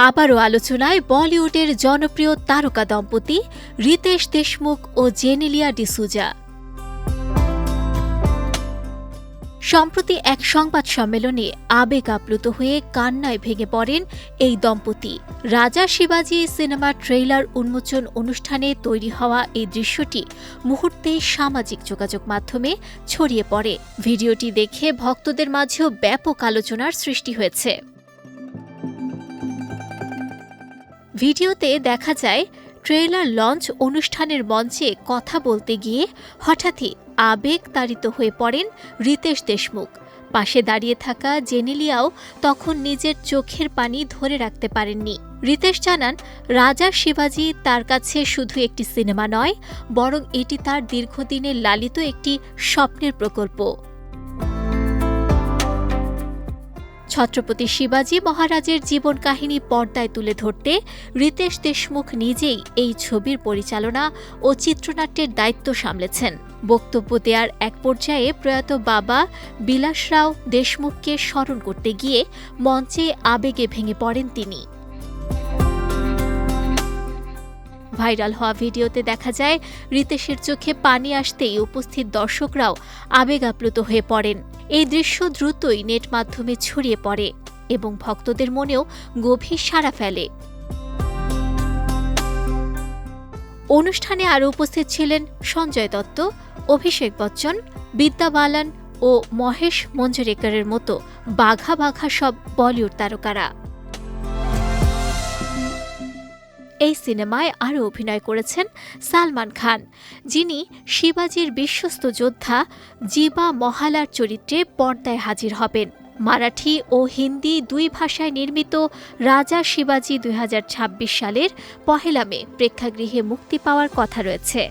আবারও আলোচনায় বলিউডের জনপ্রিয় তারকা দম্পতি রিতেশ দেশমুখ ও জেনেলিয়া ডিসুজা। সম্প্রতি এক সংবাদ সম্মেলনে আবেগ আপ্লুত হয়ে কান্নায় ভেঙে পড়েন এই দম্পতি। রাজা শিবাজি সিনেমার ট্রেইলার উন্মোচন অনুষ্ঠানে তৈরি হওয়া এই দৃশ্যটি মুহূর্তেই সামাজিক যোগাযোগ মাধ্যমে ছড়িয়ে পড়ে। ভিডিওটি দেখে ভক্তদের মাঝেও ব্যাপক আলোচনার সৃষ্টি হয়েছে। ভিডিওতে দেখা যায় ট্রেইলার লঞ্চ অনুষ্ঠানের মঞ্চে কথা বলতে গিয়ে হঠাৎই আবেগ তাড়িত হয়ে পড়েন রিতেশ দেশমুখ। পাশে দাঁড়িয়ে থাকা জেনেলিয়াও তখন নিজের চোখের পানি ধরে রাখতে পারেননি। রিতেশ জানান, রাজা শিবাজি তার কাছে শুধু একটি সিনেমা নয়, বরং এটি তার দীর্ঘদিনের লালিত একটি স্বপ্নের প্রকল্প। ছত্রপতি শিবাজি মহারাজের জীবন কাহিনী পর্দায় তুলে ধরতে রিতেশ দেশমুখ নিজেই এই ছবির পরিচালনা ও চিত্রনাট্যের দায়িত্ব সামলেছেন। বক্তব্য দেওয়ার এক পর্যায়ে প্রয়াত বাবা বিলাসরাও দেশমুখকে স্মরণ করতে গিয়ে মঞ্চে আবেগে ভেঙে পড়েন তিনি। ভাইরাল হওয়া ভিডিওতে দেখা যায় রিতেশের চোখে পানি আসতেই উপস্থিত দর্শকরাও আবেগ আপ্লুত হয়ে পড়েন। এই দৃশ্য দ্রুতই নেট মাধ্যমে ছড়িয়ে পড়ে এবং ভক্তদের মনেও গভীর সাড়া ফেলে। অনুষ্ঠানে আরও উপস্থিত ছিলেন সঞ্জয় দত্ত, অভিষেক বচ্চন, বিদ্যা বালান ও মহেশ মঞ্জরেকরের মতো বাঘা বাঘা সব বলিউড তারকারা। এই সিনেমায় আরও অভিনয় করেছেন সালমান খান, যিনি শিবাজির বিশ্বস্ত যোদ্ধা জিবা মহালার চরিত্রে পর্দায় হাজির হবেন। মারাঠি ও হিন্দি দুই ভাষায় নির্মিত রাজা শিবাজি 2026 সালের 1 মে প্রেক্ষাগৃহে মুক্তি পাওয়ার কথা রয়েছে।